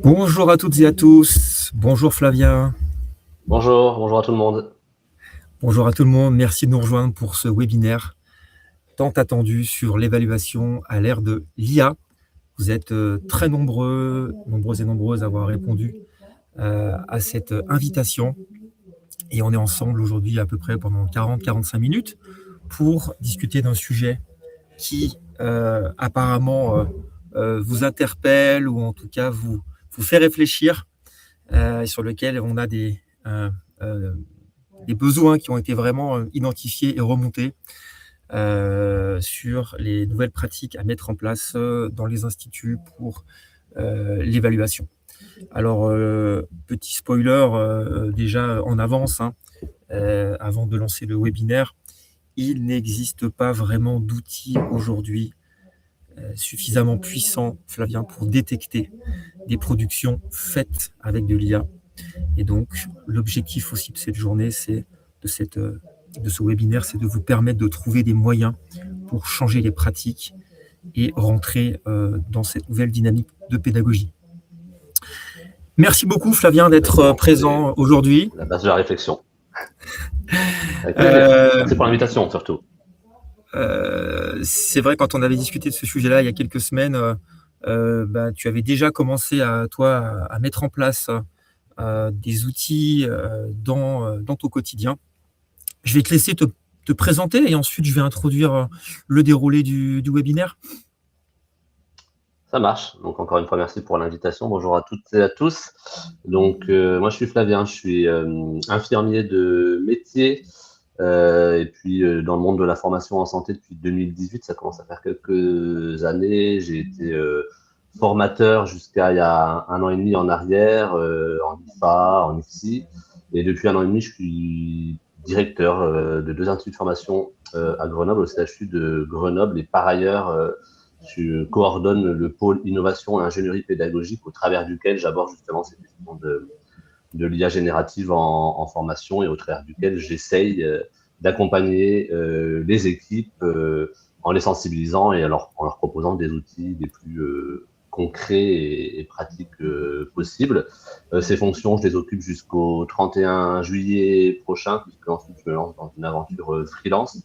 Bonjour à toutes et à tous. Bonjour Flavien. Bonjour à tout le monde. Bonjour à tout le monde. Merci de nous rejoindre pour ce webinaire tant attendu sur l'évaluation à l'ère de l'IA. Vous êtes très nombreux et nombreuses à avoir répondu à cette invitation. Et on est ensemble aujourd'hui à peu près pendant 40-45 minutes pour discuter d'un sujet qui apparemment vous interpelle ou en tout cas vous fait réfléchir et sur lequel on a des besoins qui ont été vraiment identifiés et remontés sur les nouvelles pratiques à mettre en place dans les instituts pour l'évaluation. Alors, petit spoiler déjà en avance, avant de lancer le webinaire, il n'existe pas vraiment d'outils aujourd'hui suffisamment puissants, Flavien, pour détecter des productions faites avec de l'IA. Et donc, l'objectif aussi de cette journée, de ce webinaire, c'est de vous permettre de trouver des moyens pour changer les pratiques et rentrer dans cette nouvelle dynamique de pédagogie. Merci beaucoup, Flavien, d'être présent aujourd'hui. La base de la réflexion. Merci pour l'invitation, surtout. C'est vrai, quand on avait discuté de ce sujet-là il y a quelques semaines, tu avais déjà commencé à mettre en place des outils dans ton quotidien. Je vais te laisser te présenter et ensuite je vais introduire le déroulé du webinaire. Ça marche. Donc, encore une fois, merci pour l'invitation. Bonjour à toutes et à tous. Donc, moi, je suis Flavien, je suis infirmier de métier et puis dans le monde de la formation en santé depuis 2018. Ça commence à faire quelques années. J'ai été formateur jusqu'à il y a un an et demi en arrière, en IFA, en IFSI. Et depuis un an et demi, je suis directeur de 2 instituts de formation à Grenoble, au CHU de Grenoble. Et par ailleurs, je coordonne le pôle innovation et ingénierie pédagogique au travers duquel j'aborde justement ces questions de l'IA générative en formation et au travers duquel j'essaye d'accompagner les équipes en les sensibilisant et en leur proposant des outils les plus concrets et pratiques possibles. Ces fonctions, je les occupe jusqu'au 31 juillet prochain, puisque ensuite je me lance dans une aventure freelance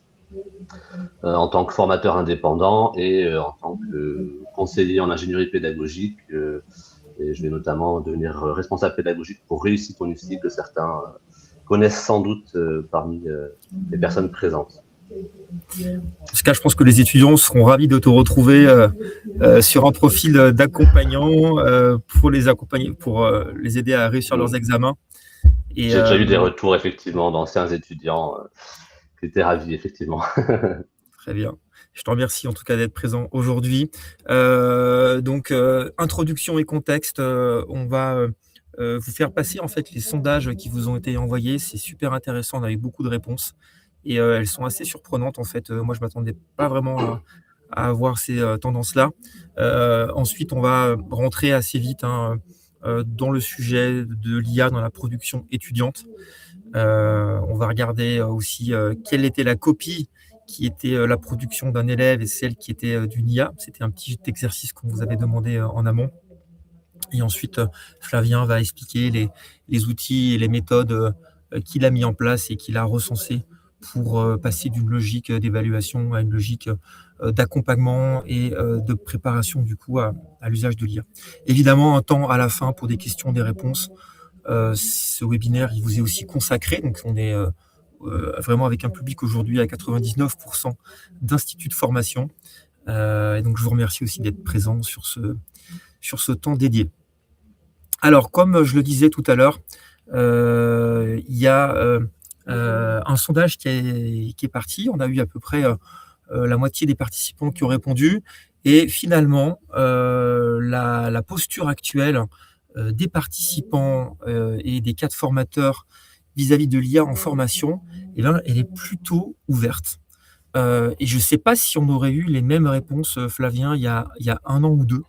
en tant que formateur indépendant et en tant que conseiller en ingénierie pédagogique. Et je vais notamment devenir responsable pédagogique pour Réussite ton UCI, que certains connaissent sans doute parmi les personnes présentes. En tout cas, je pense que les étudiants seront ravis de te retrouver sur un profil d'accompagnant pour les accompagner, pour les aider à réussir leurs examens. J'ai déjà eu des retours effectivement d'anciens étudiants qui étaient ravis, effectivement. Très bien. Je te remercie en tout cas d'être présent aujourd'hui. Donc, introduction et contexte, on va vous faire passer en fait les sondages qui vous ont été envoyés. C'est super intéressant, on a eu beaucoup de réponses et elles sont assez surprenantes en fait. Moi, je ne m'attendais pas vraiment à avoir ces tendances-là. Ensuite, on va rentrer assez vite dans le sujet de l'IA dans la production étudiante. On va regarder aussi quelle était la copie qui était la production d'un élève et celle qui était d'une IA. C'était un petit exercice qu'on vous avait demandé en amont. Et ensuite, Flavien va expliquer les outils et les méthodes qu'il a mis en place et qu'il a recensées pour passer d'une logique d'évaluation à une logique d'accompagnement et de préparation du coup à l'usage de l'IA. Évidemment, un temps à la fin pour des questions, des réponses. Ce webinaire, il vous est aussi consacré. Donc, on est vraiment avec un public aujourd'hui à 99% d'instituts de formation. Et donc, je vous remercie aussi d'être présent sur ce temps dédié. Alors, comme je le disais tout à l'heure, il y a un sondage qui est parti. On a eu à peu près la moitié des participants qui ont répondu. Et finalement, la posture actuelle des participants et des 4 formateurs vis-à-vis de l'IA en formation, eh bien, elle est plutôt ouverte. Et je ne sais pas si on aurait eu les mêmes réponses, Flavien, il y a 1 an ou 2.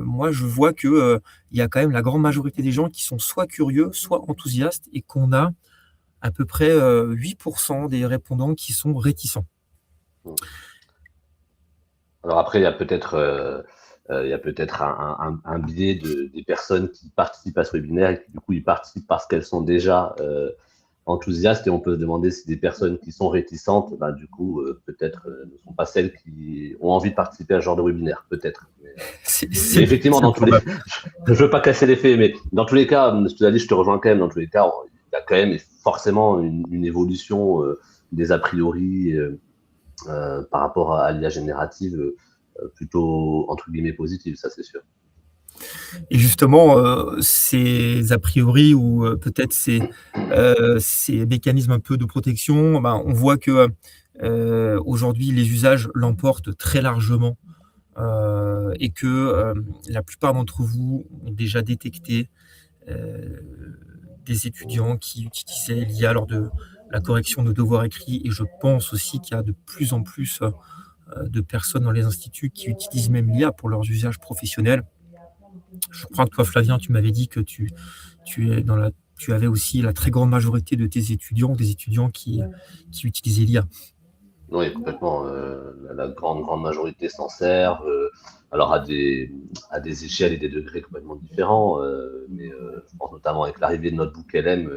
Moi, je vois qu'il y a quand même la grande majorité des gens qui sont soit curieux, soit enthousiastes, et qu'on a à peu près 8% des répondants qui sont réticents. Alors après, il y a peut-être un biais des personnes qui participent à ce webinaire et qui du coup ils participent parce qu'elles sont déjà enthousiastes, et on peut se demander si des personnes qui sont réticentes, bah, du coup peut-être ne sont pas celles qui ont envie de participer à ce genre de webinaire, peut-être. Mais effectivement, dans tous les, je veux pas casser l'effet, mais dans tous les cas, je te rejoins quand même. Dans tous les cas, il y a quand même forcément une évolution des a priori par rapport à l'IA générative, plutôt entre guillemets positive, ça c'est sûr. Et justement, ces a priori ou peut-être ces mécanismes un peu de protection, ben, on voit que, aujourd'hui les usages l'emportent très largement, et que, la plupart d'entre vous ont déjà détecté, heu, des étudiants qui utilisaient l'IA lors de la correction de devoirs écrits, et je pense aussi qu'il y a de plus en plus, de personnes dans les instituts qui utilisent même l'IA pour leurs usages professionnels. Je crois que toi, Flavien, tu m'avais dit que tu avais aussi la très grande majorité de tes étudiants, des étudiants qui utilisaient l'IA. Oui, complètement. La grande majorité s'en servent, alors à des échelles et des degrés complètement différents, mais je pense notamment avec l'arrivée de Notebook LM,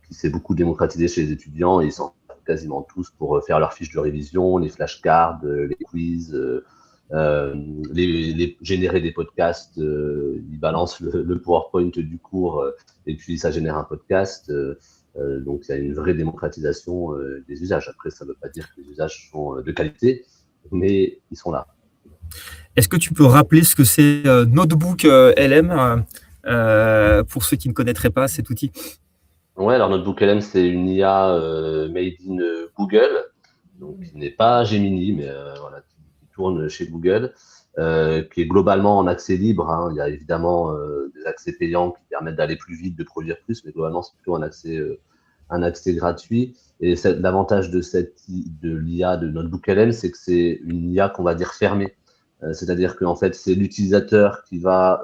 qui s'est beaucoup démocratisé chez les étudiants, et ils s'en servent quasiment tous pour faire leurs fiches de révision, les flashcards, les quiz, générer des podcasts. Ils balancent le PowerPoint du cours, et puis ça génère un podcast. Donc il y a une vraie démocratisation des usages. Après, ça ne veut pas dire que les usages sont de qualité, mais ils sont là. Est-ce que tu peux rappeler ce que c'est Notebook LM pour ceux qui ne connaîtraient pas cet outil? Ouais, alors Notebook LM, c'est une IA made in Google, donc qui n'est pas Gemini, mais voilà, qui tourne chez Google, qui est globalement en accès libre, hein. Il y a évidemment des accès payants qui permettent d'aller plus vite, de produire plus, mais globalement, c'est plutôt un accès gratuit. Et l'avantage de l'IA de Notebook LM, c'est que c'est une IA qu'on va dire fermée. C'est-à-dire qu'en fait, c'est l'utilisateur qui va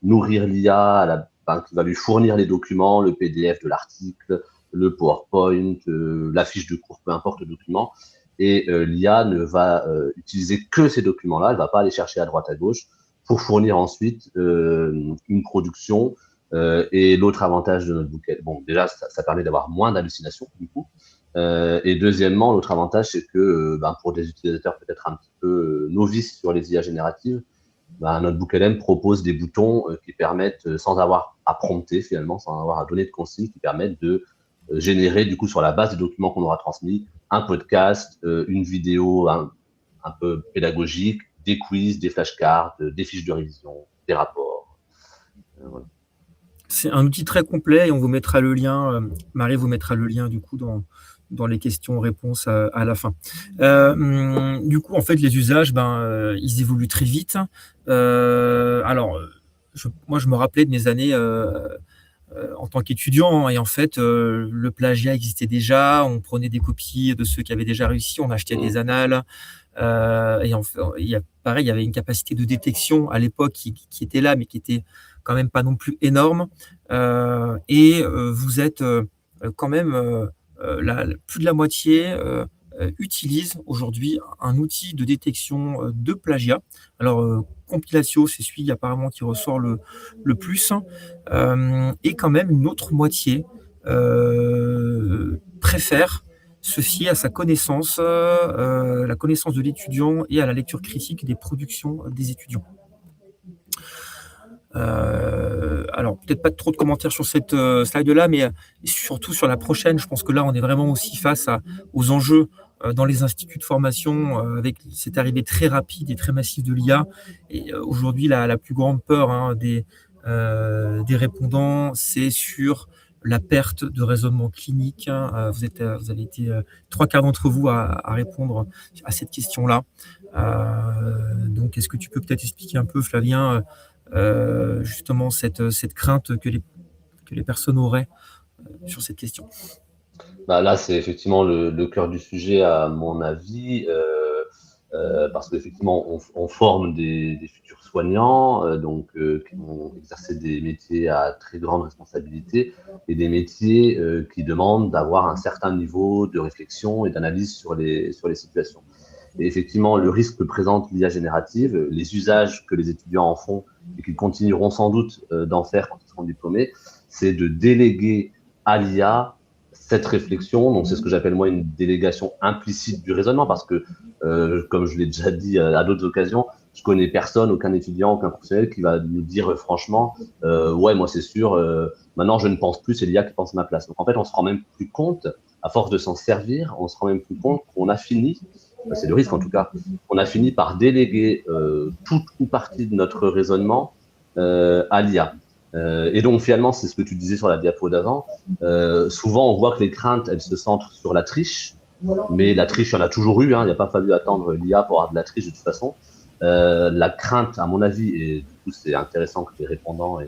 nourrir l'IA, qui va lui fournir les documents, le PDF de l'article, le PowerPoint, la fiche de cours, peu importe le document. Et l'IA ne va utiliser que ces documents-là, elle ne va pas aller chercher à droite à gauche pour fournir ensuite une production. Et l'autre avantage de Notebook, bon, déjà, ça permet d'avoir moins d'hallucinations, du coup. Et deuxièmement, l'autre avantage, c'est que pour des utilisateurs peut-être un petit peu novices sur les IA génératives, Notebook LM propose des boutons qui permettent, sans avoir à prompter finalement, sans avoir à donner de consignes, qui permettent de générer, du coup, sur la base des documents qu'on aura transmis, un podcast, une vidéo un peu pédagogique, des quiz, des flashcards, des fiches de révision, des rapports. Voilà. C'est un outil très complet et on vous mettra le lien, Marie vous mettra le lien du coup dans les questions-réponses à la fin. Du coup, en fait, les usages, ils évoluent très vite. Alors, moi, je me rappelais de mes années en tant qu'étudiant, et en fait, le plagiat existait déjà. On prenait des copies de ceux qui avaient déjà réussi, on achetait des annales. Et pareil, il y avait une capacité de détection à l'époque qui était là, mais qui était quand même pas non plus énorme. Vous êtes quand même plus de la moitié utilise aujourd'hui un outil de détection de plagiat. Alors, Compilatio, c'est celui apparemment qui ressort le plus, et quand même une autre moitié préfère se fier à sa connaissance, la connaissance de l'étudiant et à la lecture critique des productions des étudiants. Alors peut-être pas trop de commentaires sur cette slide-là, mais surtout sur la prochaine. Je pense que là, on est vraiment aussi face aux enjeux dans les instituts de formation, avec cette arrivée très rapide et très massive de l'IA. Et aujourd'hui, la plus grande peur des répondants, c'est sur la perte de raisonnement clinique. Vous avez été 3/4 d'entre vous à répondre à cette question-là. Donc, est-ce que tu peux peut-être expliquer un peu, Flavien, justement cette crainte que les personnes auraient sur cette question? Là, c'est effectivement le cœur du sujet, à mon avis, parce qu'effectivement, on forme des futurs soignants, qui vont exercer des métiers à très grande responsabilité, et des métiers qui demandent d'avoir un certain niveau de réflexion et d'analyse sur les situations. Et effectivement, le risque que présente l'IA générative, les usages que les étudiants en font et qu'ils continueront sans doute d'en faire quand ils seront diplômés, c'est de déléguer à l'IA cette réflexion. Donc, c'est ce que j'appelle moi une délégation implicite du raisonnement, parce que, comme je l'ai déjà dit à d'autres occasions, je connais personne, aucun étudiant, aucun professionnel qui va nous dire franchement, ouais, moi c'est sûr, maintenant je ne pense plus, c'est l'IA qui pense à ma place. Donc en fait, on se rend même plus compte, à force de s'en servir, on se rend même plus compte qu'on a fini, c'est le risque en tout cas, on a fini par déléguer toute ou partie de notre raisonnement à l'IA. Et donc finalement, c'est ce que tu disais sur la diapo d'avant, souvent on voit que les craintes, elles se centrent sur la triche, mais la triche, il y en a toujours eu, hein, il n'y a pas fallu attendre l'IA pour avoir de la triche de toute façon. La crainte, à mon avis, et du coup c'est intéressant que les répondants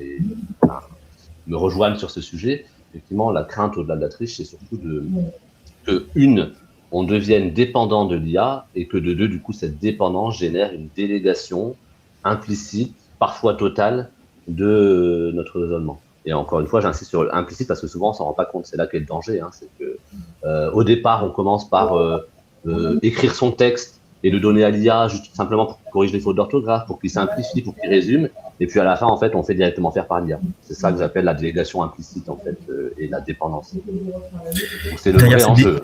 me rejoignent sur ce sujet, effectivement la crainte au-delà de la triche, c'est surtout que on devienne dépendant de l'IA, et que de deux, du coup cette dépendance génère une délégation implicite, parfois totale, de notre raisonnement. Et encore une fois, j'insiste sur implicite parce que souvent on s'en rend pas compte, c'est là qu'est le danger, hein, c'est que au départ on commence par écrire son texte et de donner à l'IA juste simplement pour qu'il corrige les fautes d'orthographe, pour qu'il simplifie, pour qu'il résume, et puis à la fin, en fait, on fait directement faire par l'IA. C'est ça que j'appelle la délégation implicite, en fait, et la dépendance. Donc, c'est le vrai enjeu.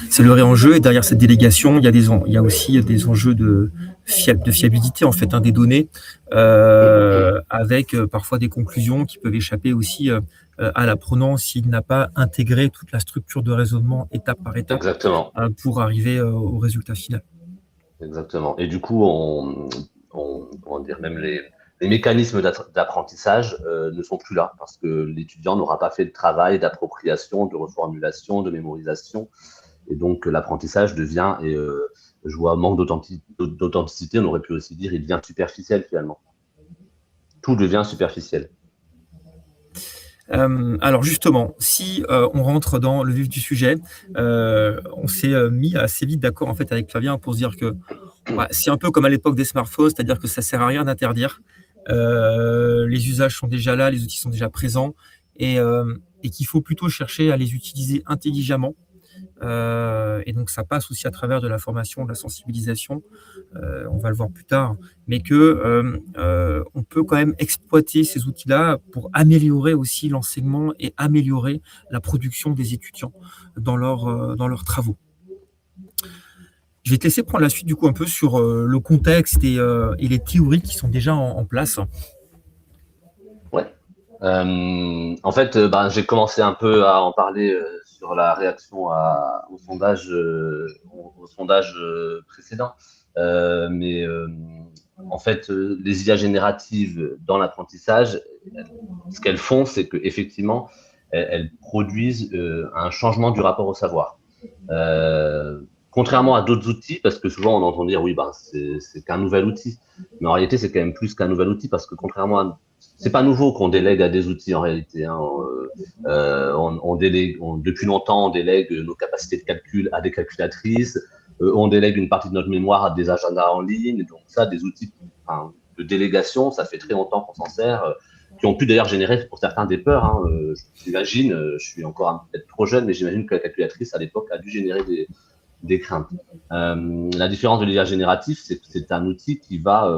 C'est le vrai enjeu, et derrière cette délégation, il y a aussi des enjeux de fiabilité en fait, hein, des données, avec parfois des conclusions qui peuvent échapper aussi à l'apprenant s'il n'a pas intégré toute la structure de raisonnement étape par étape. Exactement. Pour arriver au résultat final. Exactement. Et du coup, on dire même les mécanismes d'apprentissage ne sont plus là, parce que l'étudiant n'aura pas fait le travail d'appropriation, de reformulation, de mémorisation. Et donc, l'apprentissage devient, et je vois manque d'authenticité, on aurait pu aussi dire, il devient superficiel finalement. Tout devient superficiel. Alors justement, si on rentre dans le vif du sujet, on s'est mis assez vite d'accord en fait avec Flavien pour se dire que c'est un peu comme à l'époque des smartphones, c'est-à-dire que ça sert à rien d'interdire. Les usages sont déjà là, les outils sont déjà présents, et qu'il faut plutôt chercher à les utiliser intelligemment. Et donc ça passe aussi à travers de la formation, de la sensibilisation, on va le voir plus tard, mais que on peut quand même exploiter ces outils-là pour améliorer aussi l'enseignement et améliorer la production des étudiants dans leurs travaux. Je vais te laisser prendre la suite du coup un peu sur le contexte et les théories qui sont déjà en place. Ouais. En fait, j'ai commencé un peu à en parler sur la réaction au sondage, précédent. Mais en fait, les IA génératives dans l'apprentissage, ce qu'elles font, c'est qu'effectivement, elles produisent un changement du rapport au savoir. Contrairement à d'autres outils, parce que souvent on entend dire oui, c'est qu'un nouvel outil. Mais en réalité, c'est quand même plus qu'un nouvel outil, parce que contrairement à... C'est pas nouveau qu'on délègue à des outils en réalité, hein. On délègue, depuis longtemps, on délègue nos capacités de calcul à des calculatrices, on délègue une partie de notre mémoire à des agendas en ligne. Donc ça, des outils de délégation, ça fait très longtemps qu'on s'en sert, qui ont pu d'ailleurs générer pour certains des peurs, hein. J'imagine, je suis encore peut-être trop jeune, mais j'imagine que la calculatrice à l'époque a dû générer des craintes. La différence de l'IA génératif, c'est que c'est un outil qui va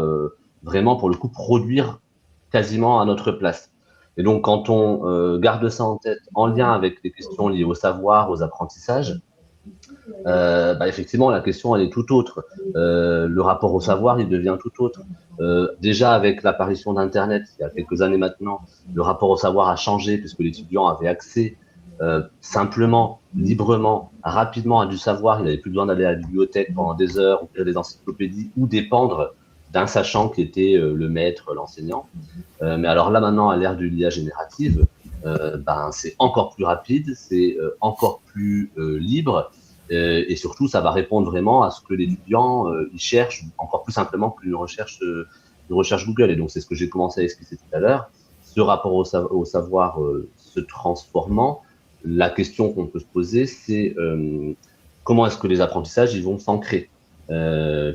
vraiment, pour le coup, produire quasiment à notre place. Et donc, quand on garde ça en tête, en lien avec les questions liées au savoir, aux apprentissages, effectivement, la question, elle est tout autre. Le rapport au savoir, il devient tout autre. Déjà, avec l'apparition d'Internet, il y a quelques années maintenant, le rapport au savoir a changé, puisque l'étudiant avait accès simplement, librement, rapidement à du savoir. Il n'avait plus besoin d'aller à la bibliothèque pendant des heures, ou lire des encyclopédies, ou dépendre d'un sachant qui était le maître, l'enseignant. Mais alors là, maintenant, à l'ère de l'IA générative, c'est encore plus rapide, c'est encore plus libre, et surtout, ça va répondre vraiment à ce que l'étudiant il cherche, encore plus simplement qu'une recherche Google. Et donc, c'est ce que j'ai commencé à expliquer tout à l'heure. Ce rapport au savoir se transformant, la question qu'on peut se poser, c'est comment est-ce que les apprentissages ils vont s'ancrer,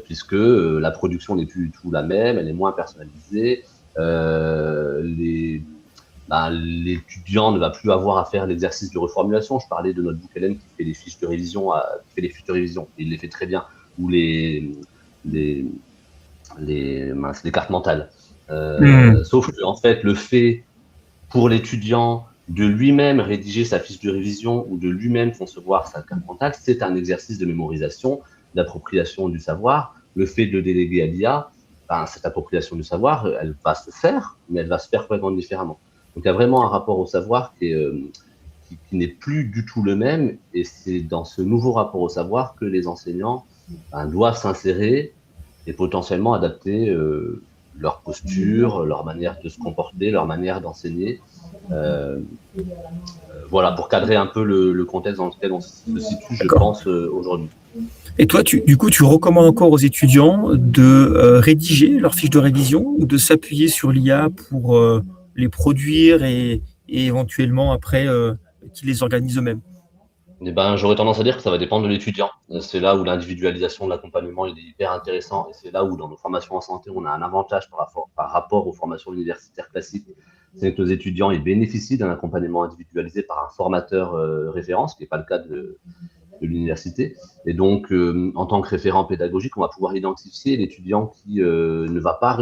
puisque la production n'est plus du tout la même, elle est moins personnalisée. L'étudiant ne va plus avoir à faire l'exercice de reformulation. Je parlais de notre book Hélène qui fait les fiches de révision, qui fait les fiches de révision. Il les fait très bien. ou les, les cartes mentales. Sauf que en fait, le fait pour l'étudiant de lui-même rédiger sa fiche de révision ou de lui-même concevoir sa carte mentale, c'est un exercice de mémorisation, d'appropriation du savoir. Le fait de déléguer à l'IA, ben, cette appropriation du savoir, elle va se faire, mais elle va se faire complètement différemment. Donc il y a vraiment un rapport au savoir qui n'est plus du tout le même, et c'est dans ce nouveau rapport au savoir que les enseignants doivent s'insérer et potentiellement adapter leur posture, leur manière de se comporter, leur manière d'enseigner. Voilà, pour cadrer un peu le contexte dans lequel on se situe, je pense, aujourd'hui. Et toi, du coup, tu recommandes encore aux étudiants de rédiger leur fiche de révision ou de s'appuyer sur l'IA pour les produire et éventuellement après qu'ils les organisent eux-mêmes? Eh ben, j'aurais tendance à dire que ça va dépendre de l'étudiant. C'est là où l'individualisation de l'accompagnement est hyper intéressant, et c'est là où dans nos formations en santé, on a un avantage par rapport aux formations universitaires classiques. C'est que nos étudiants ils bénéficient d'un accompagnement individualisé par un formateur référent, ce qui n'est pas le cas de l'université. Et donc, en tant que référent pédagogique, on va pouvoir identifier l'étudiant qui ne va pas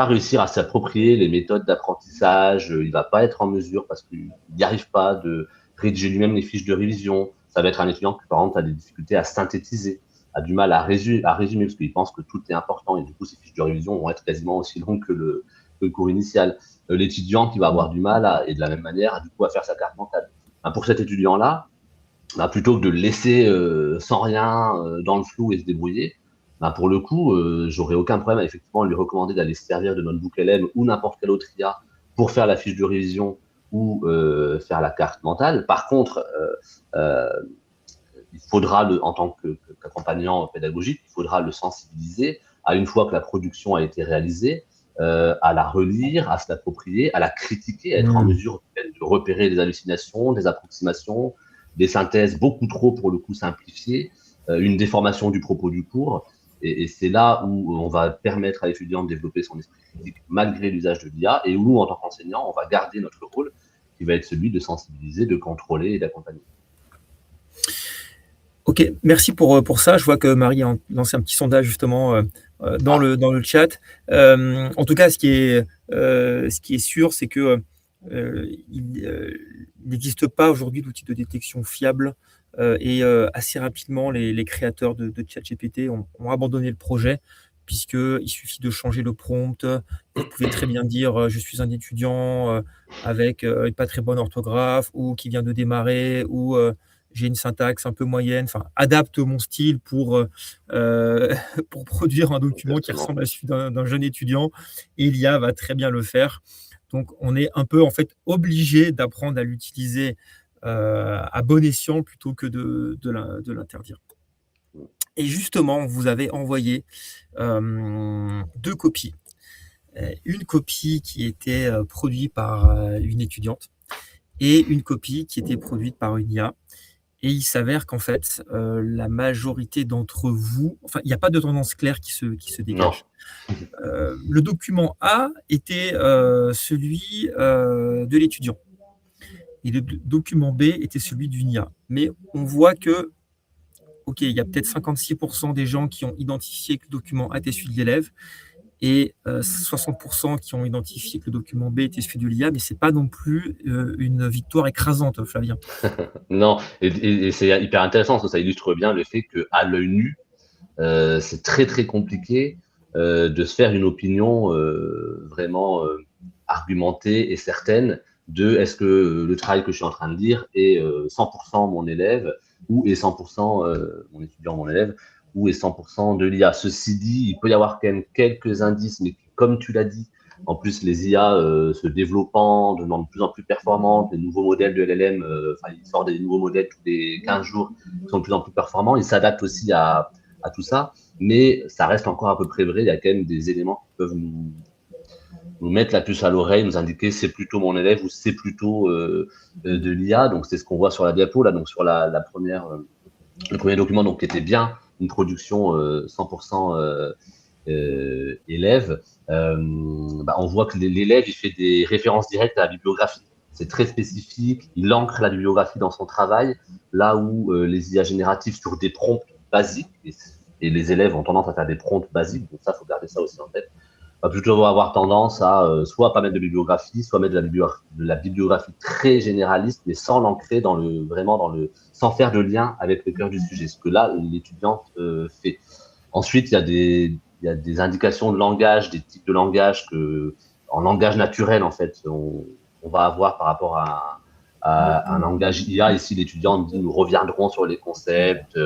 réussir à s'approprier les méthodes d'apprentissage, il ne va pas être en mesure parce qu'il n'y arrive pas de rédiger lui-même les fiches de révision. Ça va être un étudiant qui, par exemple, a des difficultés à synthétiser, a du mal à résumer parce qu'il pense que tout est important, et du coup, ces fiches de révision vont être quasiment aussi longues que le cours initial. L'étudiant qui va avoir du mal, et de la même manière, du coup, à faire sa carte mentale. Pour cet étudiant-là, plutôt que de le laisser sans rien, dans le flou et se débrouiller, pour le coup, j'aurais aucun problème à effectivement lui recommander d'aller se servir de Notebook LM ou n'importe quelle autre IA pour faire la fiche de révision ou faire la carte mentale. Par contre, il faudra, en tant qu'accompagnant pédagogique, il faudra le sensibiliser à, une fois que la production a été réalisée, à la relire, à se l'approprier, à la critiquer, à être en mesure de repérer des hallucinations, des approximations, des synthèses beaucoup trop, pour le coup, simplifiées, une déformation du propos du cours. Et c'est là où on va permettre à l'étudiant de développer son esprit critique malgré l'usage de l'IA, et où nous, en tant qu'enseignants, on va garder notre rôle qui va être celui de sensibiliser, de contrôler et d'accompagner. Ok, merci pour ça. Je vois que Marie a lancé un petit sondage justement dans le chat. En tout cas, ce qui est sûr, c'est que il n'existe pas aujourd'hui d'outils de détection fiable, et assez rapidement, les créateurs de ChatGPT ont abandonné le projet, puisqu'il suffit de changer le prompt. Vous pouvez très bien dire je suis un étudiant avec une pas très bonne orthographe, ou qui vient de démarrer, ou j'ai une syntaxe un peu moyenne, enfin, adapte mon style pour pour produire un document qui Exactement. ressemble à celui d'un jeune étudiant, et l'IA va très bien le faire. Donc, on est un peu, en fait, obligé d'apprendre à l'utiliser à bon escient plutôt que de l'interdire. Et justement, vous avez envoyé 2 copies. Une copie qui était produite par une étudiante, et une copie qui était produite par une IA. Et il s'avère qu'en fait, la majorité d'entre vous, enfin, il n'y a pas de tendance claire qui se Non. dégage. Le document A était celui de l'étudiant, et le document B était celui d'une IA. Mais on voit que, ok, il y a peut-être 56% des gens qui ont identifié que le document A était celui de l'élève, et 60% qui ont identifié que le document B était celui de l'IA, mais ce n'est pas non plus une victoire écrasante, Flavien. Non, et c'est hyper intéressant, parce que ça illustre bien le fait qu'à l'œil nu, c'est très très compliqué de se faire une opinion vraiment argumentée et certaine de est-ce que le travail que je suis en train de lire est 100% mon élève, ou est 100% mon étudiant, mon élève, ou est 100% de l'IA. Ceci dit, il peut y avoir quand même quelques indices, mais comme tu l'as dit, en plus, les IA se développant, devenant de plus en plus performantes, les nouveaux modèles de LLM, ils sortent des nouveaux modèles tous les 15 jours qui sont de plus en plus performants. Ils s'adaptent aussi à tout ça, mais ça reste encore à peu près vrai. Il y a quand même des éléments qui peuvent nous mettre la puce à l'oreille, nous indiquer c'est plutôt mon élève ou c'est plutôt de l'IA. Donc, c'est ce qu'on voit sur la diapo, là, donc sur le premier document, donc, qui était bien une production 100% élève. On voit que l'élève, il fait des références directes à la bibliographie. C'est très spécifique, il ancre la bibliographie dans son travail, là où les IA génératives sur des prompts basiques, et les élèves ont tendance à faire des prompts basiques, donc ça, il faut garder ça aussi en tête. On va plutôt avoir tendance à soit pas mettre de bibliographie, soit mettre de la bibliographie très généraliste, mais sans l'ancrer sans faire de lien avec le cœur du sujet, ce que là, l'étudiante fait. Ensuite, il y a des indications de langage, des types de langage en langage naturel, en fait, on va avoir par rapport à un langage IA. Ici, l'étudiant dit, nous reviendrons sur les concepts,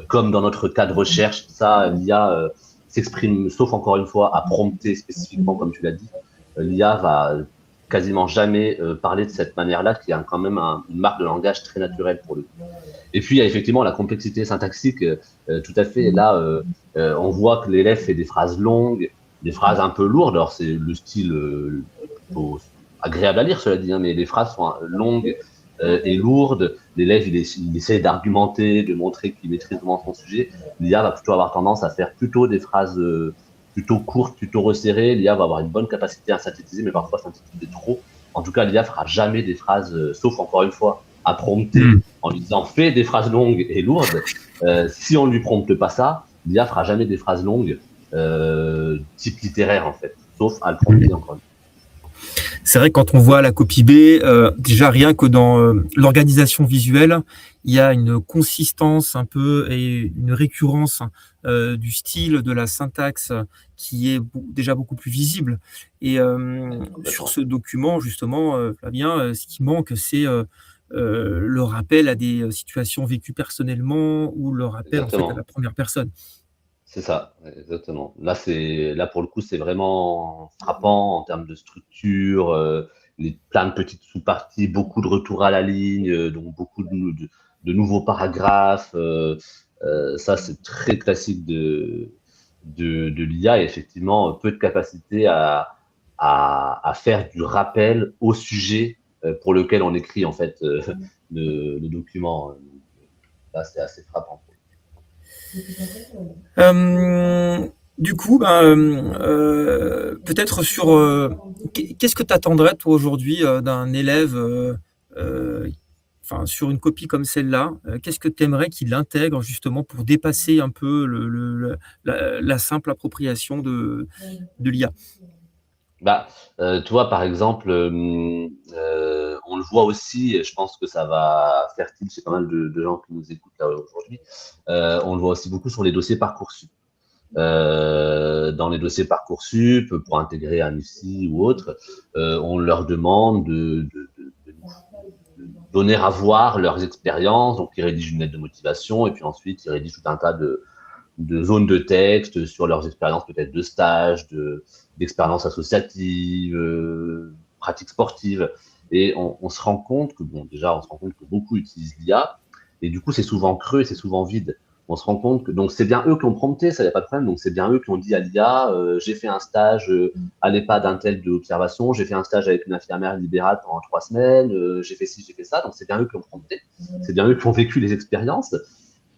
comme dans notre cas de recherche. Ça, l'IA s'exprime, sauf encore une fois, à prompter spécifiquement, comme tu l'as dit. L'IA va quasiment jamais parler de cette manière-là, qui a quand même une marque de langage très naturelle pour le coup. Et puis, il y a effectivement la complexité syntaxique, tout à fait. Là, on voit que l'élève fait des phrases longues, des phrases un peu lourdes. Alors, c'est le style agréable à lire, cela dit, hein, mais les phrases sont longues et lourdes. L'élève, il essaie d'argumenter, de montrer qu'il maîtrise vraiment son sujet. L'IA va plutôt avoir tendance à faire plutôt des phrases plutôt courtes, plutôt resserrées. L'IA va avoir une bonne capacité à synthétiser, mais parfois synthétiser trop. En tout cas, l'IA fera jamais des phrases, sauf encore une fois, à prompter en lui disant fais des phrases longues et lourdes. Si on ne lui prompte pas ça, l'IA fera jamais des phrases longues type littéraire en fait, sauf à le prompter encore une fois. C'est vrai que quand on voit la copie B, déjà rien que dans l'organisation visuelle, il y a une consistance un peu et une récurrence du style, de la syntaxe qui est déjà beaucoup plus visible. Et sur ce document, justement, Flavien, ce qui manque, c'est le rappel à des situations vécues personnellement ou le rappel en fait à la première personne. C'est ça, exactement. Là pour le coup, c'est vraiment frappant en termes de structure, plein de petites sous-parties, beaucoup de retours à la ligne, donc beaucoup de nouveaux paragraphes. Ça, c'est très classique de l'IA, et effectivement, peu de capacité à faire du rappel au sujet pour lequel on écrit en fait le document. Là, c'est assez frappant. Du coup, peut-être sur qu'est-ce que tu attendrais toi aujourd'hui d'un élève sur une copie comme celle-là, qu'est-ce que tu aimerais qu'il intègre justement pour dépasser un peu la simple appropriation de l'IA? Tu vois, par exemple, on le voit aussi, et je pense que ça va faire tilt chez pas mal de gens qui nous écoutent là aujourd'hui. On le voit aussi beaucoup sur les dossiers Parcoursup. Dans les dossiers Parcoursup, pour intégrer un IFSI ou autre, on leur demande de donner à voir leurs expériences. Donc, ils rédigent une lettre de motivation et puis ensuite, ils rédigent tout un tas de zones de texte sur leurs expériences peut-être de stage, d'expériences associatives, pratiques sportives. Et on se rend compte que, déjà, on se rend compte que beaucoup utilisent l'IA, et du coup, c'est souvent creux et c'est souvent vide. On se rend compte que, donc, c'est bien eux qui ont prompté, ça n'y a pas de problème, donc c'est bien eux qui ont dit à l'IA, j'ai fait un stage à l'EHPAD d'un tel de l'observation, j'ai fait un stage avec une infirmière libérale pendant 3 semaines, j'ai fait ci, j'ai fait ça, donc c'est bien eux qui ont prompté, c'est bien eux qui ont vécu les expériences.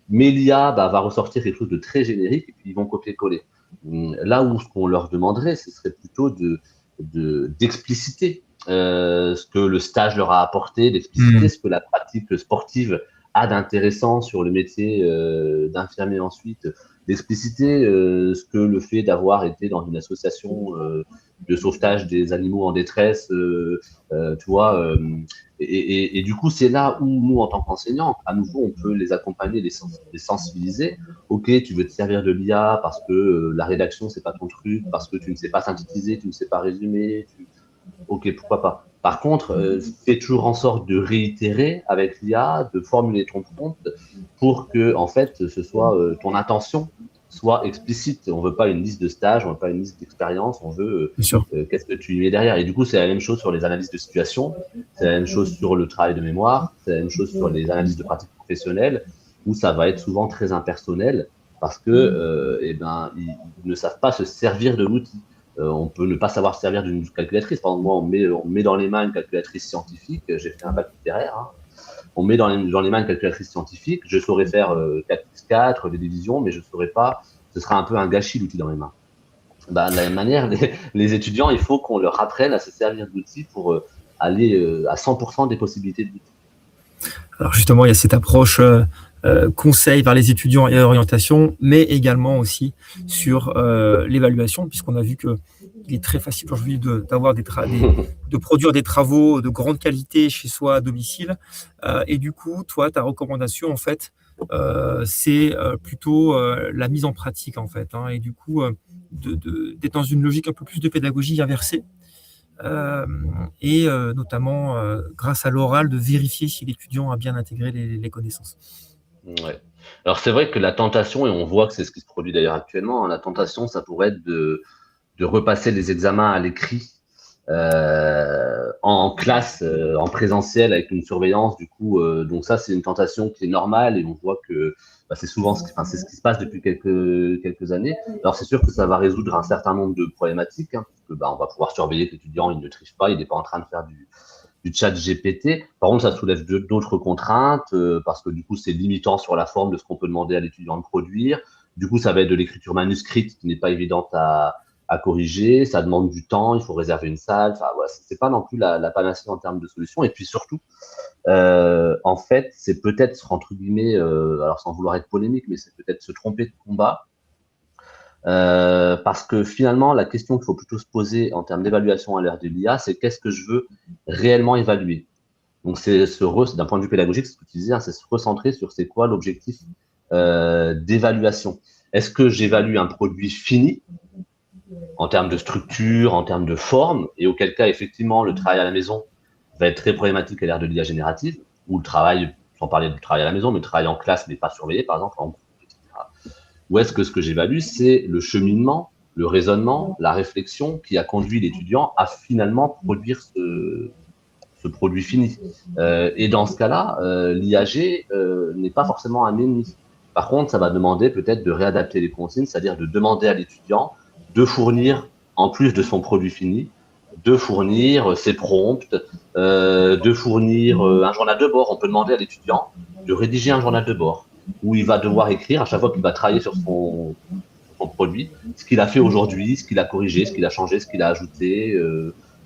Mais l'IA va ressortir quelque chose de très générique et puis ils vont copier-coller. Là où ce qu'on leur demanderait, ce serait plutôt d'expliciter ce que le stage leur a apporté, d'expliciter ce que la pratique sportive a d'intéressant sur le métier d'infirmier ensuite, d'expliciter ce que le fait d'avoir été dans une association de sauvetage des animaux en détresse, tu vois, et du coup, c'est là où nous, en tant qu'enseignants, à nouveau, on peut les accompagner, les sensibiliser. Ok, tu veux te servir de l'IA parce que la rédaction, c'est pas ton truc, parce que tu ne sais pas synthétiser, tu ne sais pas résumer. Ok, pourquoi pas. Par contre, fais toujours en sorte de réitérer avec l'IA, de formuler ton prompt pour que, en fait, ce soit ton intention soit explicite. On veut pas une liste de stages, on veut pas une liste d'expériences, on veut qu'est-ce que tu y mets derrière. Et du coup, c'est la même chose sur les analyses de situation, c'est la même chose sur le travail de mémoire, c'est la même chose sur les analyses de pratiques professionnelles, où ça va être souvent très impersonnel parce que, ils ne savent pas se servir de l'outil. On peut ne pas savoir se servir d'une calculatrice. Par exemple, moi, on met dans les mains une calculatrice scientifique. J'ai fait un bac littéraire. Hein. On met dans les mains une calculatrice scientifique. Je saurais faire 4x4, des divisions, mais je ne saurais pas. Ce sera un peu un gâchis, l'outil dans les mains. De la même manière, les étudiants, il faut qu'on leur apprenne à se servir d'outils pour aller à 100% des possibilités de l'outil. Alors justement, il y a cette approche conseils vers les étudiants et orientation, mais également aussi sur l'évaluation, puisqu'on a vu qu'il est très facile aujourd'hui de produire des travaux de grande qualité chez soi à domicile. Et du coup, toi, ta recommandation, en fait, c'est plutôt la mise en pratique, en fait, hein, et du coup, d'être dans une logique un peu plus de pédagogie inversée. Et notamment, grâce à l'oral, de vérifier si l'étudiant a bien intégré les connaissances. Ouais. Alors c'est vrai que la tentation, et on voit que c'est ce qui se produit d'ailleurs actuellement, hein, la tentation, ça pourrait être de repasser les examens à l'écrit en classe, en présentiel avec une surveillance. Du coup, donc ça, c'est une tentation qui est normale et on voit que c'est souvent c'est ce qui se passe depuis quelques années. Alors c'est sûr que ça va résoudre un certain nombre de problématiques, hein, parce que on va pouvoir surveiller que l'étudiant il ne triche pas, il n'est pas en train de faire du chat GPT. Par contre, ça soulève d'autres contraintes parce que du coup, c'est limitant sur la forme de ce qu'on peut demander à l'étudiant de produire. Du coup, ça va être de l'écriture manuscrite qui n'est pas évidente à corriger. Ça demande du temps, il faut réserver une salle. Enfin, voilà, c'est pas non plus la panacée en termes de solutions. Et puis surtout, en fait, c'est peut-être, entre guillemets, alors sans vouloir être polémique, mais c'est peut-être se tromper de combat. Parce que finalement, la question qu'il faut plutôt se poser en termes d'évaluation à l'ère de l'IA, c'est qu'est-ce que je veux réellement évaluer. Donc, d'un point de vue pédagogique, ce que tu disais, hein, c'est se recentrer sur c'est quoi l'objectif d'évaluation. Est-ce que j'évalue un produit fini en termes de structure, en termes de forme, et auquel cas, effectivement, le travail à la maison va être très problématique à l'ère de l'IA générative, ou le travail, sans parler du travail à la maison, mais le travail en classe, mais pas surveillé, par exemple, en groupe, etc. Ou est-ce que ce que j'évalue, c'est le cheminement, le raisonnement, la réflexion qui a conduit l'étudiant à finalement produire ce produit fini. Et dans ce cas-là, l'IAG n'est pas forcément un ennemi. Par contre, ça va demander peut-être de réadapter les consignes, c'est-à-dire de demander à l'étudiant de fournir, en plus de son produit fini, de fournir ses prompts, de fournir un journal de bord. On peut demander à l'étudiant de rédiger un journal de bord où il va devoir écrire à chaque fois qu'il va travailler sur son produit, ce qu'il a fait aujourd'hui, ce qu'il a corrigé, ce qu'il a changé, ce qu'il a ajouté,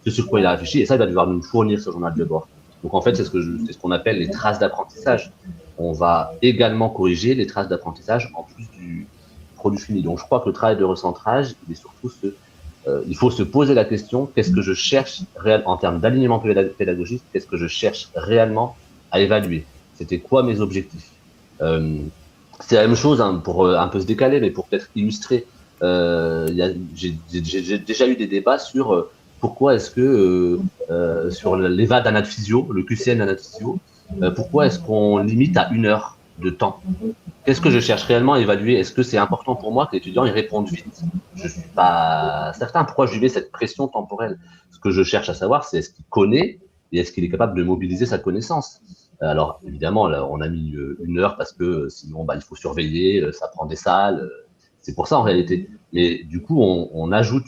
ce sur quoi il a réfléchi, et ça, il va devoir nous fournir ce journal de bord. Donc en fait, c'est ce qu'on appelle les traces d'apprentissage. On va également corriger les traces d'apprentissage en plus du produit fini. Donc je crois que le travail de recentrage, il est surtout il faut se poser la question, qu'est-ce que je cherche en termes d'alignement pédagogique, qu'est-ce que je cherche réellement à évaluer? C'était quoi mes objectifs? C'est la même chose, hein, pour un peu se décaler, mais pour peut-être illustrer. J'ai déjà eu des débats sur pourquoi est-ce que sur l'EVA d'anaphysio, le QCM d'anaphysio, pourquoi est-ce qu'on limite à 1 heure de temps? Qu'est-ce que je cherche réellement à évaluer? Est-ce que c'est important pour moi que l'étudiant y réponde vite? Je ne suis pas certain. Pourquoi je lui mets cette pression temporelle? Ce que je cherche à savoir, c'est est-ce qu'il connaît et est-ce qu'il est capable de mobiliser sa connaissance? Alors, évidemment, là, on a mis 1 heure parce que sinon, il faut surveiller, ça prend des salles. C'est pour ça en réalité. Mais du coup, on ajoute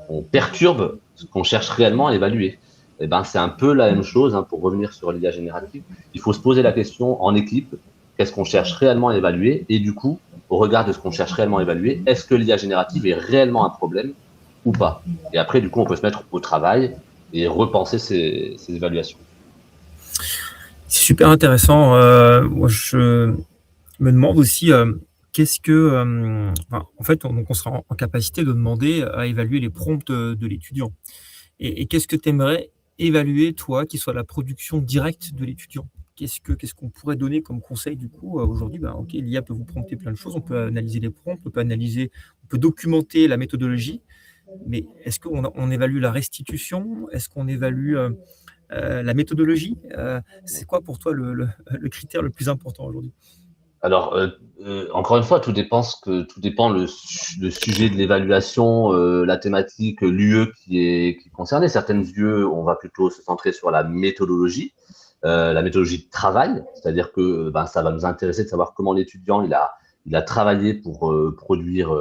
on perturbe ce qu'on cherche réellement à évaluer. Et c'est un peu la même chose, hein, pour revenir sur l'IA générative. Il faut se poser la question en équipe, qu'est-ce qu'on cherche réellement à évaluer? Et du coup, au regard de ce qu'on cherche réellement à évaluer, est-ce que l'IA générative est réellement un problème ou pas? Et après, du coup, on peut se mettre au travail et repenser ces évaluations. C'est super intéressant. Moi, je me demande aussi, qu'est-ce que, en fait, on sera en capacité de demander à évaluer les prompts de l'étudiant. Et qu'est-ce que tu aimerais évaluer, toi, qui soit la production directe de l'étudiant? Qu'est-ce qu'on pourrait donner comme conseil du coup aujourd'hui? OK, l'IA peut vous prompter plein de choses, on peut analyser les prompts, on peut documenter la méthodologie, mais est-ce qu'on évalue la restitution? Est-ce qu'on évalue la méthodologie? C'est quoi pour toi le critère le plus important aujourd'hui? Alors, encore une fois, tout dépend le sujet de l'évaluation, la thématique, l'UE qui est concernée. Certaines UE, on va plutôt se centrer sur la méthodologie de travail, c'est-à-dire que ça va nous intéresser de savoir comment l'étudiant il a travaillé pour produire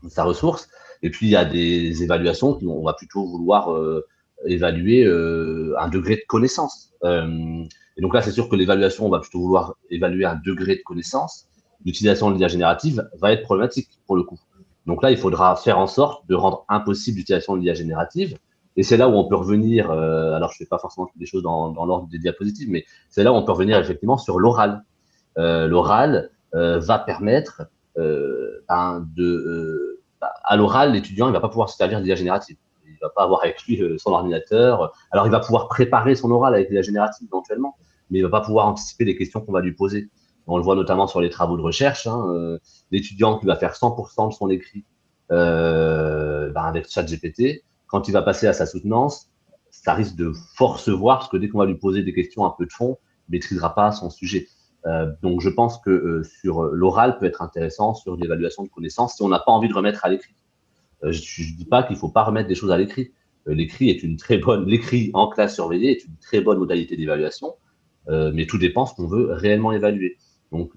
sa ressource. Et puis, il y a des évaluations qui on va plutôt vouloir évaluer un degré de connaissance. Et donc là, c'est sûr que l'évaluation, on va plutôt vouloir évaluer un degré de connaissance. L'utilisation de l'IA générative va être problématique pour le coup. Donc là, il faudra faire en sorte de rendre impossible l'utilisation de l'IA générative Et c'est là où on peut revenir, alors je ne fais pas forcément toutes les choses dans l'ordre des diapositives, mais c'est là où on peut revenir effectivement sur l'oral. L'oral va permettre à l'oral, l'étudiant il va pas pouvoir se servir d'IA générative. Il va pas avoir avec lui son ordinateur. Alors il va pouvoir préparer son oral avec l'IA générative éventuellement, mais il va pas pouvoir anticiper les questions qu'on va lui poser. On le voit notamment sur les travaux de recherche. L'étudiant qui va faire 100% de son écrit avec ChatGPT, quand il va passer à sa soutenance, ça risque de fort se voir parce que dès qu'on va lui poser des questions un peu de fond, il maîtrisera pas son sujet. Donc, je pense que sur l'oral peut être intéressant sur l'évaluation de connaissances si on n'a pas envie de remettre à l'écrit. Je ne dis pas qu'il ne faut pas remettre des choses à l'écrit. L'écrit en classe surveillée est une très bonne modalité d'évaluation, mais tout dépend de ce qu'on veut réellement évaluer. Donc,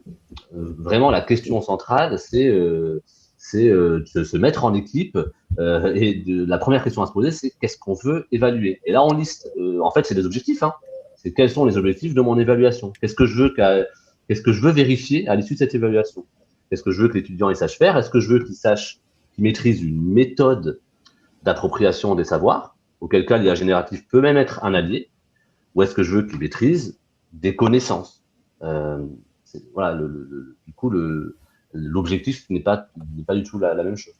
vraiment, la question centrale, c'est de se mettre en équipe la première question à se poser, c'est qu'est-ce qu'on veut évaluer. Et là, on liste. En fait, c'est des objectifs. C'est quels sont les objectifs de mon évaluation. Qu'est-ce que je veux vérifier à l'issue de cette évaluation. Est-ce que je veux que l'étudiant il sache faire. Est-ce que je veux qu'il maîtrise une méthode d'appropriation des savoirs, auquel cas l'IA générative peut même être un allié, ou est-ce que je veux qu'il maîtrise des connaissances. Voilà, du coup, l'objectif n'est pas du tout la même chose.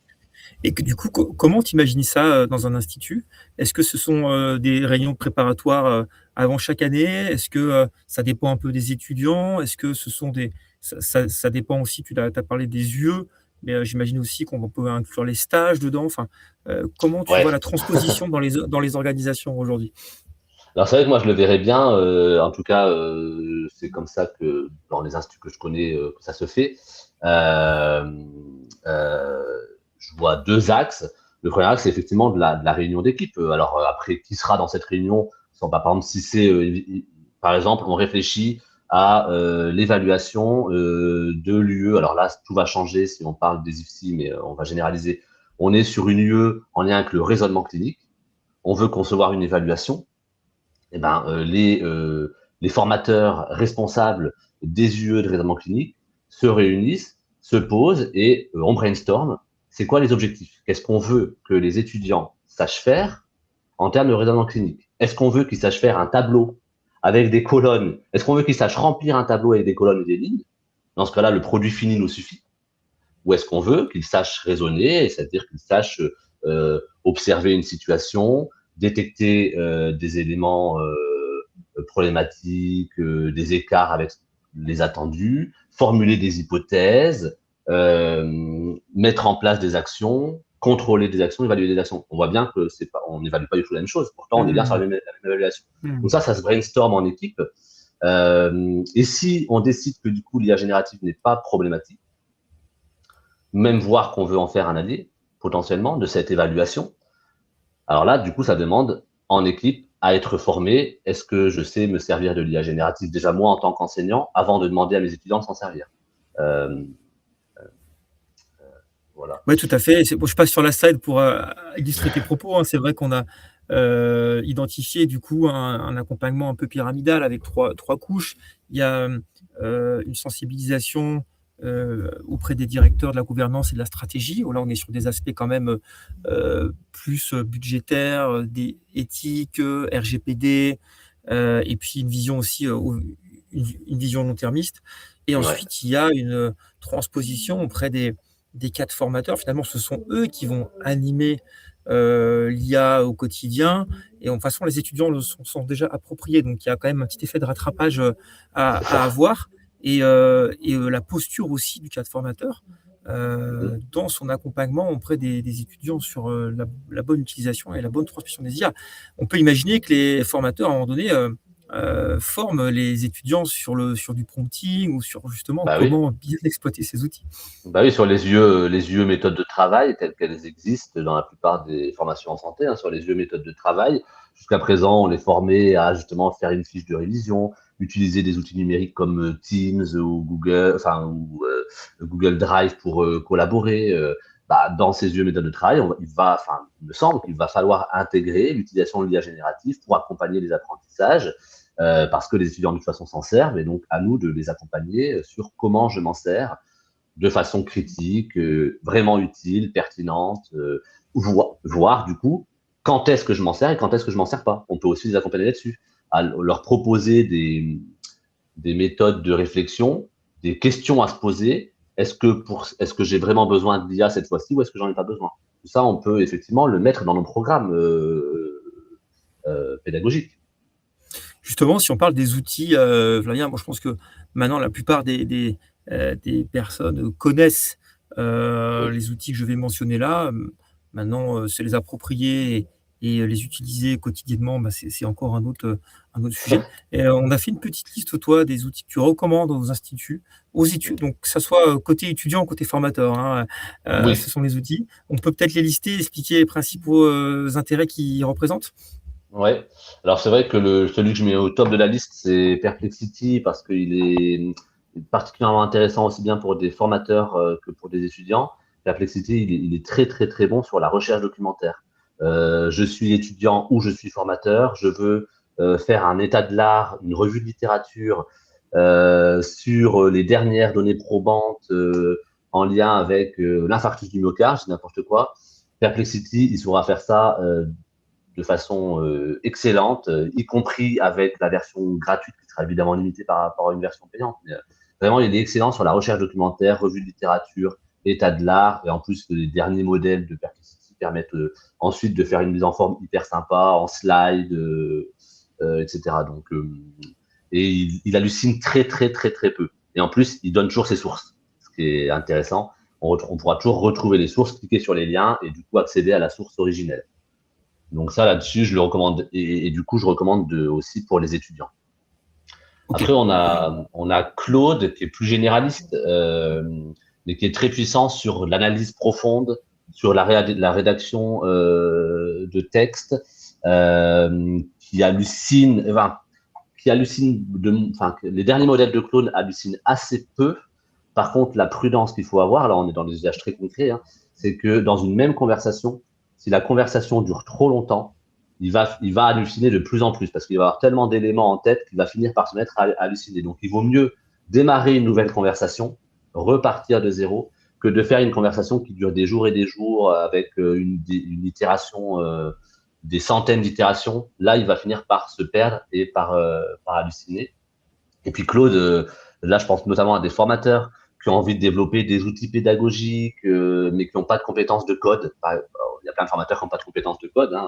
Et que du coup, comment tu imagines ça dans un institut? Est-ce que ce sont des réunions préparatoires avant chaque année? Est-ce que ça dépend un peu des étudiants? Est-ce que ce sont des... Ça dépend aussi, tu as parlé des UE, mais j'imagine aussi qu'on peut inclure les stages dedans. Enfin, comment tu vois Ouais. la transposition dans les organisations aujourd'hui? Alors c'est vrai que moi je le verrais bien, en tout cas c'est comme ça que dans les instituts que je connais que ça se fait. Je vois deux axes. Le premier axe c'est effectivement de la réunion d'équipe. Alors après qui sera dans cette réunion, par exemple si c'est par exemple on réfléchit à l'évaluation de l'UE. Alors là tout va changer si on parle des IFSI, mais on va généraliser. On est sur une UE en lien avec le raisonnement clinique. On veut concevoir une évaluation. Eh ben, les formateurs responsables des UE de raisonnement clinique se réunissent, se posent et on brainstorm. C'est quoi les objectifs? Qu'est-ce qu'on veut que les étudiants sachent faire en termes de raisonnement clinique? Est-ce qu'on veut qu'ils sachent faire un tableau avec des colonnes? Est-ce qu'on veut qu'ils sachent remplir un tableau avec des colonnes et des lignes? Dans ce cas-là, le produit fini nous suffit. Ou est-ce qu'on veut qu'ils sachent raisonner, c'est-à-dire qu'ils sachent observer une situation, détecter des éléments problématiques, des écarts avec les attendus, formuler des hypothèses, mettre en place des actions, contrôler des actions, évaluer des actions. On voit bien que on n'évalue pas du tout la même chose. Pourtant, on est bien sur la même évaluation. Donc ça se brainstorm en équipe. Et si on décide que du coup l'IA générative n'est pas problématique, même voir qu'on veut en faire un allié, potentiellement, de cette évaluation, alors là, du coup, ça demande en équipe à être formé. Est-ce que je sais me servir de l'IA générative déjà moi en tant qu'enseignant avant de demander à mes étudiants de s'en servir voilà. Oui, tout à fait. Bon, je passe sur la slide pour illustrer tes propos. C'est vrai qu'on a identifié du coup un accompagnement un peu pyramidal avec trois couches. Il y a une sensibilisation auprès des directeurs de la gouvernance et de la stratégie. Là, on est sur des aspects quand même plus budgétaires, des éthiques, RGPD, et puis une vision aussi, une vision long-termiste. Et ensuite, il y a une transposition auprès des cadres formateurs. Finalement, ce sont eux qui vont animer l'IA au quotidien. Et de toute façon, les étudiants le sont déjà appropriés. Donc, il y a quand même un petit effet de rattrapage à avoir. Et la posture aussi du cadre formateur dans son accompagnement auprès des étudiants sur la bonne utilisation et la bonne transmission des IA. On peut imaginer que les formateurs, à un moment donné, forment les étudiants sur du prompting ou sur justement comment bien exploiter ces outils. Bah oui, sur les UE méthodes de travail telles qu'elles existent dans la plupart des formations en santé, sur les UE méthodes de travail. Jusqu'à présent, on les formait à justement faire une fiche de révision, utiliser des outils numériques comme Teams ou Google Drive pour collaborer. Dans ces UE méthodes de travail, il me semble qu'il va falloir intégrer l'utilisation de l'IA générative pour accompagner les apprentissages, parce que les étudiants de toute façon s'en servent, et donc à nous de les accompagner sur comment je m'en sers de façon critique, vraiment utile, pertinente, voire du coup quand est-ce que je m'en sers et quand est-ce que je m'en sers pas. On peut aussi les accompagner là-dessus, à leur proposer des méthodes de réflexion, des questions à se poser. Est-ce que j'ai vraiment besoin de l'IA cette fois-ci ou est-ce que j'en ai pas besoin? Tout ça, on peut effectivement le mettre dans nos programmes pédagogiques. Justement, si on parle des outils, Flavien, moi je pense que maintenant la plupart des personnes connaissent, Oui, les outils que je vais mentionner là. Maintenant, se les approprier et les utiliser quotidiennement, bah, c'est encore un autre sujet et on a fait une petite liste, toi, des outils que tu recommandes aux instituts, aux études, donc que ça soit, côté étudiant, côté formateur, hein, ce oui, sont les outils. On peut peut-être les lister, expliquer les principaux, intérêts qu'ils représentent? ouais. Alors c'est vrai que celui que je mets au top de la liste, c'est Perplexity parce qu'il est particulièrement intéressant aussi bien pour des formateurs que pour des étudiants. Perplexity, il est très très très bon sur la recherche documentaire. Je suis étudiant ou je suis formateur, je veux faire un état de l'art, une revue de littérature sur les dernières données probantes en lien avec l'infarctus du myocarde, c'est n'importe quoi. Perplexity, il saura faire ça de façon excellente, y compris avec la version gratuite qui sera évidemment limitée par rapport à une version payante. Mais, vraiment, il est excellent sur la recherche documentaire, revue de littérature, état de l'art, et en plus, les derniers modèles de Perplexity permettent ensuite de faire une mise en forme hyper sympa, en slide, etc. Donc, et il hallucine très, très, très, très peu. Et en plus, il donne toujours ses sources, ce qui est intéressant. On pourra toujours retrouver les sources, cliquer sur les liens et du coup accéder à la source originelle. Donc ça, là-dessus, je le recommande. Et du coup, je recommande aussi pour les étudiants. OK. Après, on a Claude, qui est plus généraliste, mais qui est très puissant sur l'analyse profonde, sur la rédaction de textes, qui hallucine, enfin, les derniers modèles de Claude hallucinent assez peu. Par contre, la prudence qu'il faut avoir, là, on est dans des usages très concrets, hein, c'est que dans une même conversation, si la conversation dure trop longtemps, il va halluciner de plus en plus parce qu'il va avoir tellement d'éléments en tête qu'il va finir par se mettre à halluciner. Donc, il vaut mieux démarrer une nouvelle conversation, repartir de zéro, que de faire une conversation qui dure des jours et des jours avec une itération, des centaines d'itérations. Là, il va finir par se perdre et par halluciner. Et puis, Claude, là, je pense notamment à des formateurs qui ont envie de développer des outils pédagogiques, mais qui n'ont pas de compétences de code. Il y a plein de formateurs qui n'ont pas de compétences de code, hein,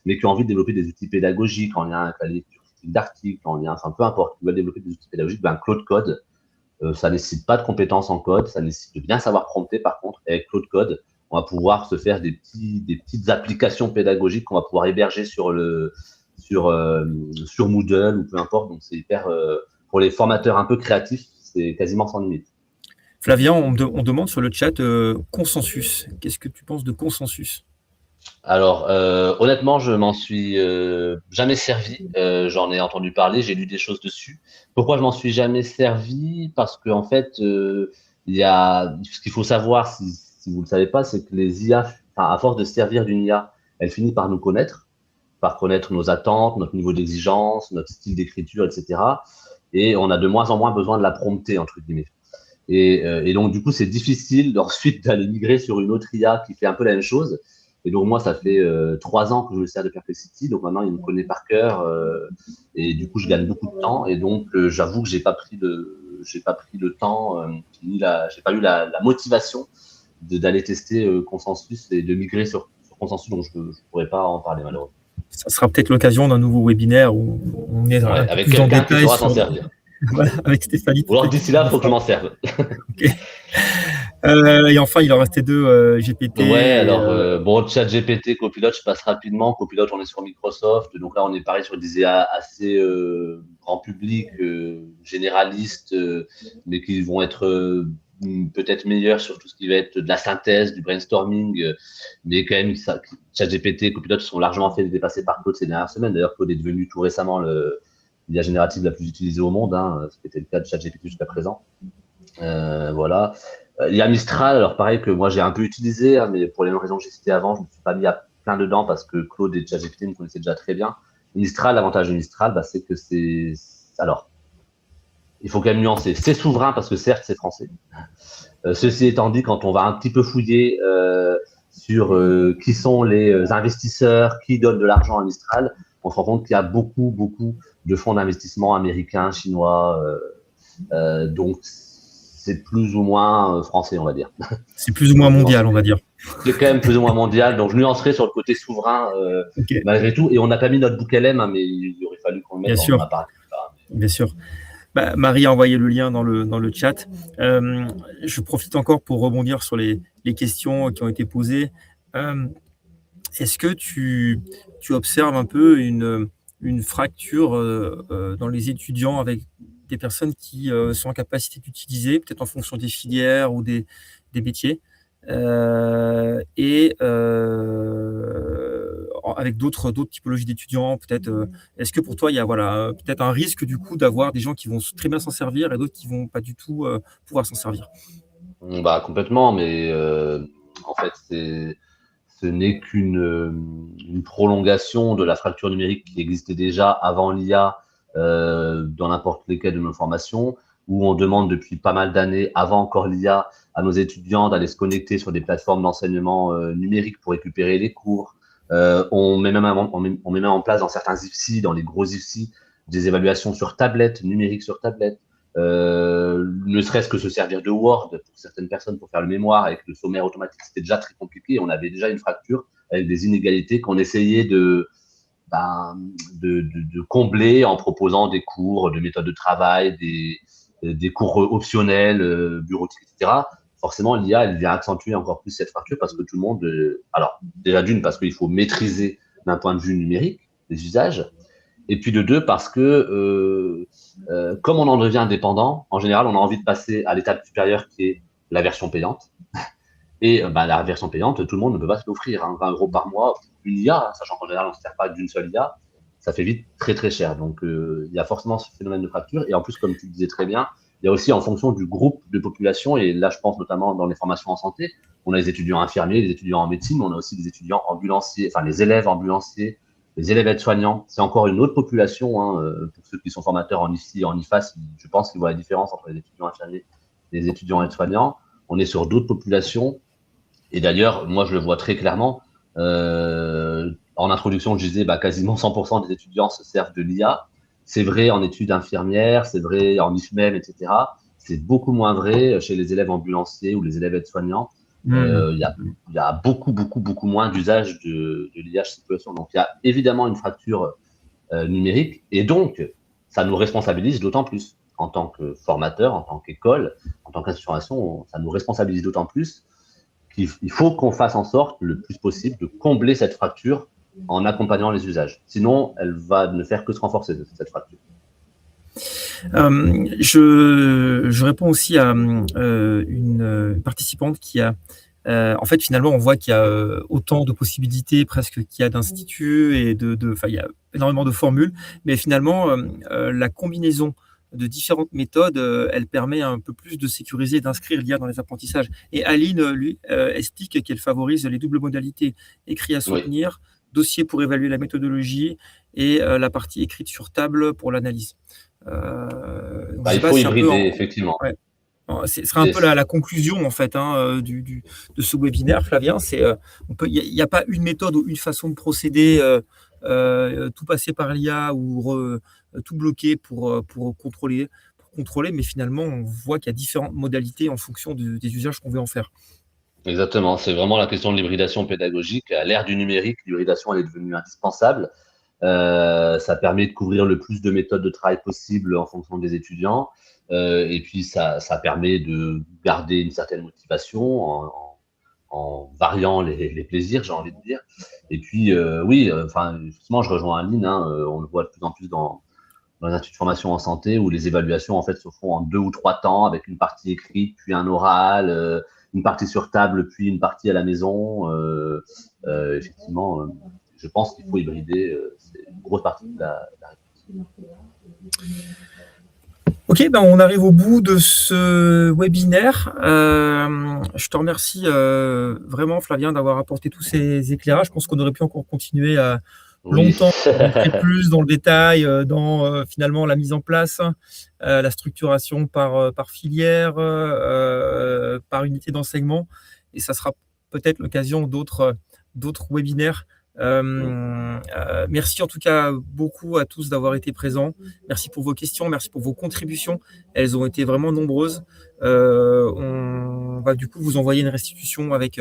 mais qui ont envie de développer des outils pédagogiques en lien avec la lecture d'articles, en lien, enfin peu importe, qui veulent développer des outils pédagogiques, ben Claude Code, ça ne nécessite pas de compétences en code, ça nécessite de bien savoir prompter par contre. Et avec Claude Code, on va pouvoir se faire des petites applications pédagogiques qu'on va pouvoir héberger sur Moodle ou peu importe. Donc c'est hyper, pour les formateurs un peu créatifs, c'est quasiment sans limite. Flavien, on demande sur le chat, consensus. Qu'est-ce que tu penses de consensus? Alors, honnêtement, je m'en suis jamais servi. J'en ai entendu parler, j'ai lu des choses dessus. Pourquoi je m'en suis jamais servi? Parce que en fait, il y a ce qu'il faut savoir, si vous le savez pas, c'est que les IA, enfin, à force de se servir d'une IA, elle finit par nous connaître, par connaître nos attentes, notre niveau d'exigence, notre style d'écriture, etc. Et on a de moins en moins besoin de la prompter entre guillemets. Et donc, du coup, c'est difficile ensuite d'aller migrer sur une autre IA qui fait un peu la même chose. Et donc, moi, ça fait 3 ans que je me sers de Perplexity. Donc, maintenant, il me connaît par cœur. Et du coup, je gagne beaucoup de temps. Et donc, j'avoue que j'ai pas pris le temps, j'ai pas eu la motivation d'aller tester Consensus et de migrer sur Consensus. Donc, je pourrais pas en parler, malheureusement. Ça sera peut-être l'occasion d'un nouveau webinaire où on est Ouais, un peu avec plus en quelqu'un qui détail saura s'en sur servir. voilà, avec Stéphanie, Ou alors, peut-être d'ici qu'on là, il en faut que je fera. m'en serve. OK. Et enfin, il en restait 2, GPT Ouais, et alors bon, ChatGPT, Copilot, je passe rapidement. Copilot, on est sur Microsoft, donc là on est pareil sur des IA assez grand public, généralistes, mais qui vont être peut-être meilleurs sur tout ce qui va être de la synthèse, du brainstorming, mais quand même, ChatGPT, Copilot sont largement fait dépasser par Claude ces dernières semaines. D'ailleurs, Claude est devenu tout récemment l'IA générative la plus utilisée au monde, hein, ce qui était le cas de ChatGPT jusqu'à présent. Voilà. Il y a Mistral, alors pareil que moi j'ai un peu utilisé, hein, mais pour les mêmes raisons que j'ai citées avant, je ne me suis pas mis à plein dedans parce que Claude et ChatGPT me connaissaient déjà très bien. Mistral, l'avantage de Mistral, bah, c'est que c'est. Alors, il faut quand même nuancer. C'est souverain parce que certes, c'est français. Ceci étant dit, quand on va un petit peu fouiller sur qui sont les investisseurs, qui donnent de l'argent à Mistral, on se rend compte qu'il y a beaucoup, beaucoup de fonds d'investissement américains, chinois, donc c'est plus ou moins français, on va dire. C'est plus ou moins mondial, on va dire. C'est quand même plus ou moins mondial, donc je nuancerai sur le côté souverain Okay. malgré tout. Et on n'a pas mis notre bouc LM, hein, mais il aurait fallu qu'on le mette, Bien on sûr. en a parlé. Bien sûr. Bah, Marie a envoyé le lien dans le chat. Je profite encore pour rebondir sur les questions qui ont été posées. Est-ce que tu observes un peu une fracture dans les étudiants avec des personnes qui sont en capacité d'utiliser, peut-être en fonction des filières ou des métiers, et avec d'autres typologies d'étudiants, peut-être. Est-ce que pour toi, il y a voilà, peut-être un risque du coup d'avoir des gens qui vont très bien s'en servir et d'autres qui vont pas du tout pouvoir s'en servir? Bah, complètement, mais en fait, ce n'est une prolongation de la fracture numérique qui existait déjà avant l'IA dans n'importe lesquels de nos formations, où on demande depuis pas mal d'années, avant encore l'IA, à nos étudiants d'aller se connecter sur des plateformes d'enseignement numérique pour récupérer les cours. On met même en place dans certains IFSI, dans les gros IFSI, des évaluations sur tablette, numérique sur tablette. Ne serait-ce que se servir de Word pour certaines personnes pour faire le mémoire avec le sommaire automatique, c'était déjà très compliqué. On avait déjà une fracture avec des inégalités qu'on essayait de combler en proposant des cours, de méthodes de travail, des cours optionnels, bureautiques, etc. Forcément, l'IA, elle vient accentuer encore plus cette fracture parce que tout le monde, alors déjà d'une, parce qu'il faut maîtriser d'un point de vue numérique les usages, et puis de deux, parce que comme on en devient indépendant, en général, on a envie de passer à l'étape supérieure qui est la version payante. Et la version payante, tout le monde ne peut pas se l'offrir. 20 € par mois, une IA, sachant qu'en général, on ne se sert pas d'une seule IA, ça fait vite très très cher. Donc il y a forcément ce phénomène de fracture. Et en plus, comme tu le disais très bien, il y a aussi en fonction du groupe de population, et là je pense notamment dans les formations en santé, on a les étudiants infirmiers, les étudiants en médecine, mais on a aussi des étudiants ambulanciers, enfin les élèves ambulanciers, les élèves aides-soignants. C'est encore une autre population, hein, pour ceux qui sont formateurs en IFSI et en IFAS, je pense qu'ils voient la différence entre les étudiants infirmiers et les étudiants aides-soignants. On est sur d'autres populations. Et d'ailleurs, moi, je le vois très clairement. En introduction, je disais quasiment 100% des étudiants se servent de l'IA. C'est vrai en études infirmières, c'est vrai en IFMEM, etc. C'est beaucoup moins vrai chez les élèves ambulanciers ou les élèves aides-soignants. Il y a beaucoup, beaucoup, beaucoup moins d'usage de l'IA chez cette population. Donc, il y a évidemment une fracture numérique. Et donc, ça nous responsabilise d'autant plus. En tant que formateur, en tant qu'école, en tant qu'institution, ça nous responsabilise d'autant plus qu'il faut qu'on fasse en sorte le plus possible de combler cette fracture en accompagnant les usages. Sinon, elle va ne faire que se renforcer, cette fracture. Je réponds aussi à une participante qui a... en fait, finalement, on voit qu'il y a autant de possibilités presque qu'il y a d'instituts et il y a énormément de formules, mais finalement, la combinaison de différentes méthodes, elle permet un peu plus de sécuriser et d'inscrire l'IA dans les apprentissages. Et Aline, lui, explique qu'elle favorise les doubles modalités, écrit à soutenir, dossier pour évaluer la méthodologie et la partie écrite sur table pour l'analyse. Il faut hybrider, effectivement. Ouais. Ce sera un peu la conclusion en fait de ce webinaire, Flavien. Il n'y a pas une méthode ou une façon de procéder, tout passer par l'IA ou tout bloquer pour contrôler, mais finalement on voit qu'il y a différentes modalités en fonction des usages qu'on veut en faire. Exactement, c'est vraiment la question de l'hybridation pédagogique. À l'ère du numérique, l'hybridation elle est devenue indispensable. Ça permet de couvrir le plus de méthodes de travail possible en fonction des étudiants. Et puis, ça permet de garder une certaine motivation en variant les plaisirs, j'ai envie de dire. Et puis, effectivement, je rejoins Aline, on le voit de plus en plus dans les instituts de formation en santé où les évaluations, en fait, se font en 2 ou 3 temps avec une partie écrite, puis un oral, une partie sur table, puis une partie à la maison. Effectivement, je pense qu'il faut hybrider. C'est une grosse partie de la réponse. Ok, on arrive au bout de ce webinaire. Je te remercie vraiment, Flavien, d'avoir apporté tous ces éclairages. Je pense qu'on aurait pu encore continuer longtemps, rentrer plus dans le détail, dans finalement la mise en place, la structuration par filière, par unité d'enseignement. Et ça sera peut-être l'occasion d'autres webinaires. Merci en tout cas beaucoup à tous d'avoir été présents. Merci pour vos questions, merci pour vos contributions. Elles ont été vraiment nombreuses. On va du coup vous envoyer une restitution avec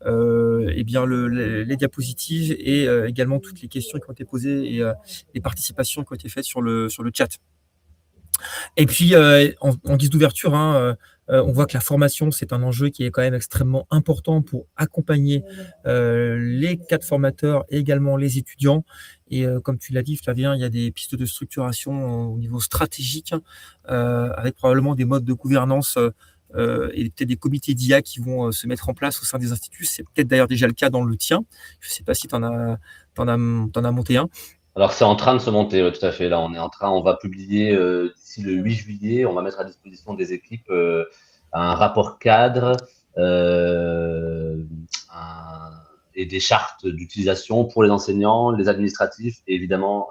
les diapositives et également toutes les questions qui ont été posées et les participations qui ont été faites sur le chat. Et puis, en guise d'ouverture, on voit que la formation, c'est un enjeu qui est quand même extrêmement important pour accompagner les cadres formateurs et également les étudiants. Et comme tu l'as dit, Flavien, il y a des pistes de structuration au niveau stratégique, avec probablement des modes de gouvernance et peut-être des comités d'IA qui vont se mettre en place au sein des instituts. C'est peut-être d'ailleurs déjà le cas dans le tien. Je ne sais pas si tu en as monté un. Alors, c'est en train de se monter, tout à fait. Là, on va publier d'ici le 8 juillet, on va mettre à disposition des équipes un rapport cadre et des chartes d'utilisation pour les enseignants, les administratifs et évidemment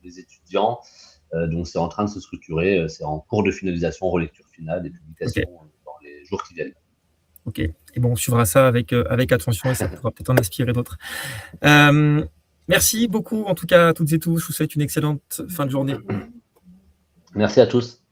les étudiants. Donc, c'est en train de se structurer. C'est en cours de finalisation, relecture finale et publication dans les jours qui viennent. Ok. Et bon, on suivra ça avec attention et ça pourra peut-être en inspirer d'autres. Merci beaucoup, en tout cas, à toutes et tous. Je vous souhaite une excellente fin de journée. Merci à tous.